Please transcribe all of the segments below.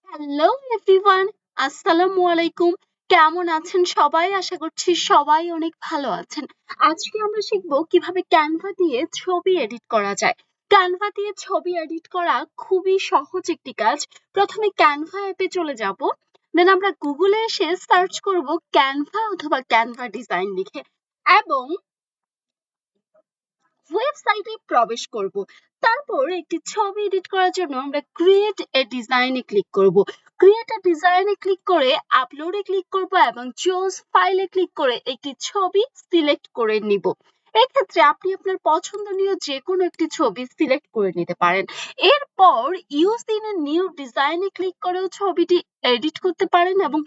Hello everyone, আসসালামু আলাইকুম। কেমন আছেন সবাই? আশা করছি সবাই অনেক ভালো আছেন। আজকে আমরা শিখব কিভাবে ক্যানভা দিয়ে ছবি এডিট করা যায়। ক্যানভা দিয়ে ছবি এডিট করা খুবই সহজ একটি কাজ। প্রথমে ক্যানভা অ্যাপে চলে যাব, দেন আমরা গুগলে এসে সার্চ করব ক্যানভা অথবা ক্যানভা ডিজাইন লিখে এবং ওয়েবসাইটে প্রবেশ করব। তারপর একটি ছবি এডিট করার জন্য আমরা ক্রিয়েট এ ডিজাইনে ক্লিক করব। ক্রিয়েট এ ডিজাইনে ক্লিক করে আপলোডে ক্লিক করব এবং চুজ ফাইলে ক্লিক করে একটি ছবি সিলেক্ট করে নিব। এক্ষেত্রে আপনি আপনার পছন্দনীয় যে কোনো একটি ছবি সিলেক্ট করে নিতে পারেন। এরপর ইউজ ইন এ নিউ ডিজাইনে ক্লিক করেও ছবিটি এডিট করতে পারেন এবং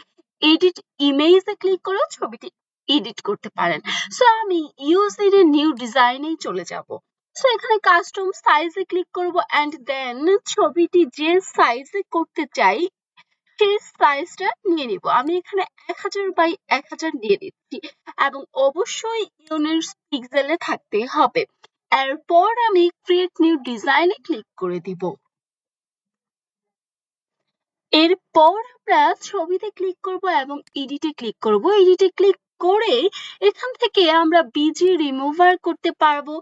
এডিট ইমেজে ক্লিক করেও ছবিটি এডিট করতে পারেন। সো আমি ইউজ ইন এ নিউ ডিজাইনেই চলে যাব। সো এখানে কাস্টম সাইজে ক্লিক করব এন্ড দেন ছবিটি যে সাইজে করতে চাই সেই সাইজটা নিয়ে নিব। আমি এখানে 1000 বাই 1000 দিয়ে দিচ্ছি এবং অবশ্যই ইউনিট পিক্সেলে থাকতে হবে। এরপর আমি ক্রিয়েট নিউ ডিজাইনে ক্লিক করে দিব। এরপর আমরা ছবিতে ক্লিক করব এবং এডিটে ক্লিক করব। এডিটে ক্লিক করে এখান থেকে আমরা বিজি রিমুভার করতে পারবো।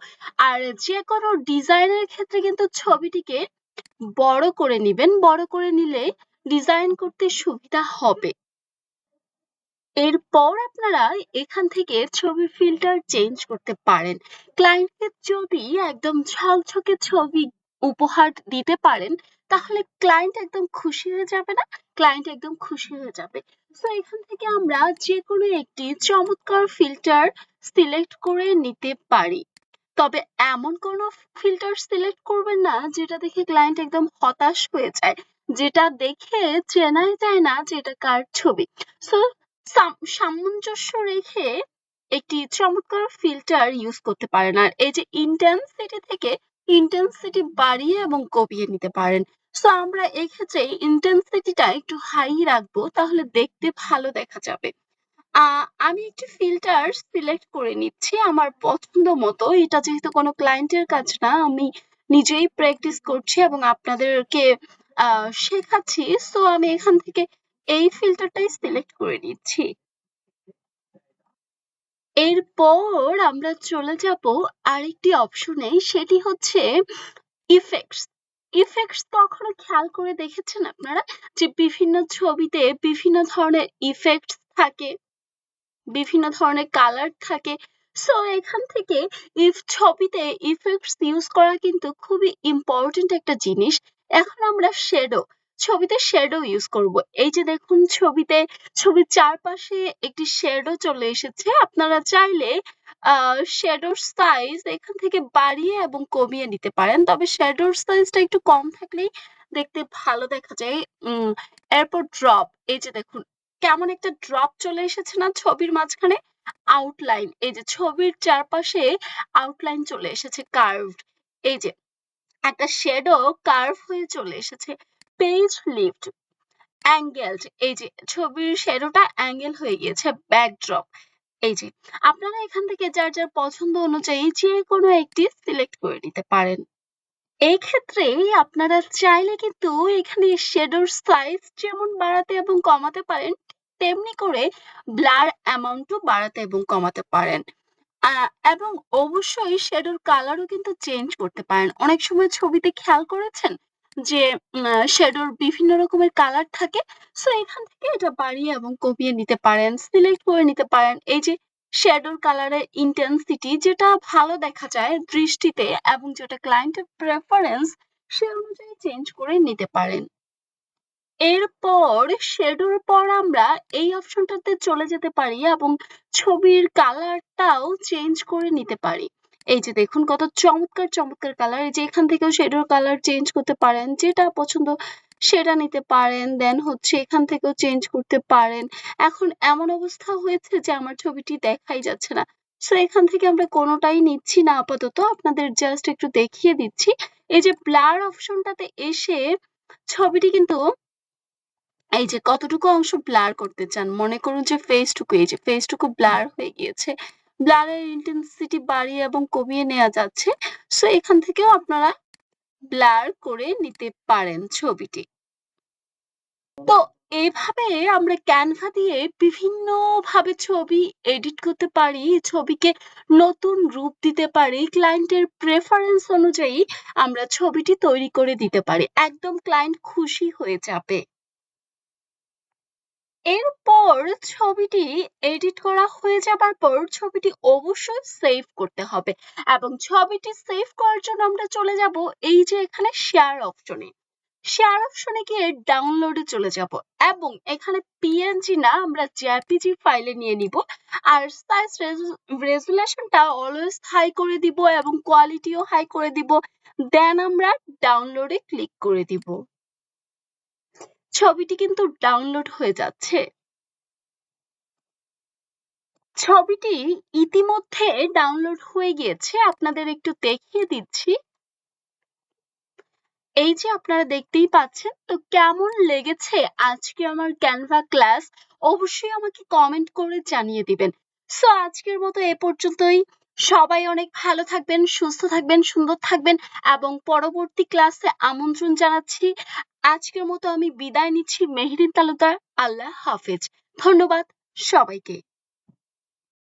আর যে কোনো ডিজাইনের ক্ষেত্রে কিন্তু ছবিটিকে বড় করে নিবেন, বড় করে নিলে ডিজাইন করতে সুবিধা হবে। এরপর আপনারা এখান থেকে ছবির ফিল্টার চেঞ্জ করতে পারেন। ক্লায়েন্টকে যদি একদম ঝকঝকে ছবি উপহার দিতে পারেন তাহলে ক্লায়েন্ট একদম খুশি হয়ে যাবে না? ক্লায়েন্ট একদম খুশি হয়ে যাবে। সো এখান থেকে আমরা যে কোনো একটি চমৎকার ফিল্টার সিলেক্ট করে নিতে পারি। তবে এমন কোনো ফিল্টার সিলেক্ট করবেন না যেটা দেখে ক্লায়েন্ট একদম হতাশ হয়ে যায়, যেটা দেখে চেনাই যায় না যে এটা কার ছবি। সো সামঞ্জস্য রেখে একটি চমৎকার ফিল্টার ইউজ করতে পারেন। আর এই যে ইন্টেন্সিটি থেকে ইন্টেন্সিটি বাড়িয়ে এবং কমিয়ে নিতে পারেন। সো আমরা এক্ষেত্রে ইন্টেন্সিটিটা একটু হাই রাখবো, তাহলে দেখতে ভালো দেখা যাবে। আমি একটি ফিল্টার সিলেক্ট করে নিচ্ছি আমার পছন্দ মতো। এটা যেহেতু কোনো ক্লায়েন্টের কাজ না, আমি নিজেই প্র্যাকটিস করছি এবং আপনাদেরকে শেখাচ্ছি। সো আমি এখান থেকে এই ফিল্টারটাই সিলেক্ট করে নিচ্ছি। এরপর আমরা চলে যাব আরেকটি অপশনে, সেটি হচ্ছে ইফেক্টস। ইফেক্টস কখনো খেয়াল করে দেখেছেন আপনারা যে বিভিন্ন ছবিতে বিভিন্ন ধরনের ইফেক্টস থাকে, বিভিন্ন ধরনের কালার থাকে। সো এখান থেকে ছবিতে ইফেক্টস ইউজ করা কিন্তু খুবই ইম্পর্টেন্ট একটা জিনিস। এখন আমরা ছবিতে শ্যাডো ইউজ করব। এই যে দেখুন ছবির চারপাশে একটি শ্যাডো চলে এসেছে। আপনারা চাইলে শ্যাডোর সাইজ এখান থেকে বাড়িয়ে এবং কমিয়ে নিতে পারেন, তবে শ্যাডোর সাইজটা একটু কম থাকলেই দেখতে ভালো দেখা যায়। এরপর ড্রপ, এই যে দেখুন কেমন একটা ড্রপ চলে এসেছে না ছবির মাঝখানে। আউটলাইন, এই যে ছবির চারপাশে আউটলাইন চলে এসেছে কার্ভড। এই যে একটা শ্যাডো কার্ভ হয়ে চলে এসেছে। পেজ লিফট, অ্যাঙ্গেলড, এই যে ছবির শ্যাডোটা অ্যাঙ্গেল হয়ে গিয়েছে। ব্যাকড্রপ, এই যে আপনারা এখান থেকে যার যার পছন্দ অনুযায়ী যে কোনো একটি সিলেক্ট করে নিতে পারেন। এই ক্ষেত্রে আপনারা চাইলে কিন্তু এখানে শ্যাডোর সাইজ যেমন বাড়াতে এবং কমাতে পারেন, তেমনি করে ব্লার অ্যামাউন্টও বাড়াতে এবং কমাতে পারেন। এবং অবশ্যই শ্যাডোর কালারও কিন্তু চেঞ্জ করতে পারেন। অনেক সময় ছবিতে খেয়াল করেছেন যে শ্যাডোর বিভিন্ন রকমের কালার থাকে। সো এখান থেকে এটা বাড়িয়ে এবং কমিয়ে নিতে পারেন, সিলেক্ট করে নিতে পারেন। এই যে শ্যাডোর কালারের ইন্টেন্সিটি যেটা ভালো দেখা যায় দৃষ্টিতে এবং যেটা ক্লায়েন্টের প্রেফারেন্স সে অনুযায়ী চেঞ্জ করে নিতে পারেন। এরপর শ্যাডোর পর আমরা এই অপশনটাতে চলে যেতে পারি এবং ছবির কালারটাও চেঞ্জ করে নিতে পারি। এই যে দেখুন কত চমৎকার চমৎকার কালার। এই যে এখান থেকেও শ্যাডোর কালার চেঞ্জ করতে পারেন, যেটা পছন্দ সেটা নিতে পারেন। দেন হচ্ছে এখান থেকেও চেঞ্জ করতে পারেন। এখন এমন অবস্থা হয়েছে যে আমার ছবিটি দেখাই যাচ্ছে না। সো এখান থেকে আমরা কোনোটাই নিচ্ছি না আপাতত, আপনাদের জাস্ট একটু দেখিয়ে দিচ্ছি। এই যে ব্লার অপশনটাতে এসে ছবিটি কিন্তু এই যে কতটুকু অংশ ব্লার করতে চান, মনে করুন যে ফেসটুকু, এই যে ফেসটুকু ব্লার হয়ে গিয়েছে। ব্লারের ইন্টেন্সিটি বাড়িয়ে এবং কমিয়ে নেওয়া যাচ্ছে। সো এখান থেকেও আপনারা ব্লার করে নিতে পারেন ছবিটি। তো এইভাবে আমরা ক্যানভা দিয়ে বিভিন্ন ভাবে ছবি এডিট করতে পারি, ছবিকে নতুন রূপ দিতে পারি, ক্লায়েন্টের প্রেফারেন্স অনুযায়ী আমরা ছবিটি তৈরি করে দিতে পারি, একদম ক্লায়েন্ট খুশি হয়ে যাবে। এরপর ছবিটি এডিট করা হয়ে যাবার পর ছবিটি অবশ্যই সেভ করতে হবে, এবং ছবিটি সেভ করার জন্য আমরা চলে যাব এই যে এখানে শেয়ার অপশনে গিয়ে ডাউনলোডে চলে যাব, এবং এখানে পিএনজি না আমরা জেপিজি ফাইলে নিয়ে নিব, আর সাইজ রেজুলেশনটা অলওয়েজ হাই করে দিব এবং কোয়ালিটিও হাই করে দিব, দেন আমরা ডাউনলোডে ক্লিক করে দিব। ছবিটি কিন্তু ডাউনলোড হয়ে যাচ্ছে। ছবিটি ইতিমধ্যে ডাউনলোড হয়ে গিয়েছে, আপনাদের একটু দেখিয়ে দিচ্ছি। এই যে আপনারা দেখতেই পাচ্ছেন। তো কেমন লেগেছে আজকে আমার ক্যানভা ক্লাস, অবশ্যই আমাকে কমেন্ট করে জানিয়ে দিবেন। সো আজকের মতো এ পর্যন্তই। সবাই অনেক ভালো থাকবেন, সুস্থ থাকবেন, সুন্দর থাকবেন, এবং পরবর্তী ক্লাসে আমন্ত্রণ জানাচ্ছি। আজকের মতো আমি বিদায় নিচ্ছি। মেহেরিন তালুকদার, আল্লাহ হাফেজ। ধন্যবাদ সবাইকে।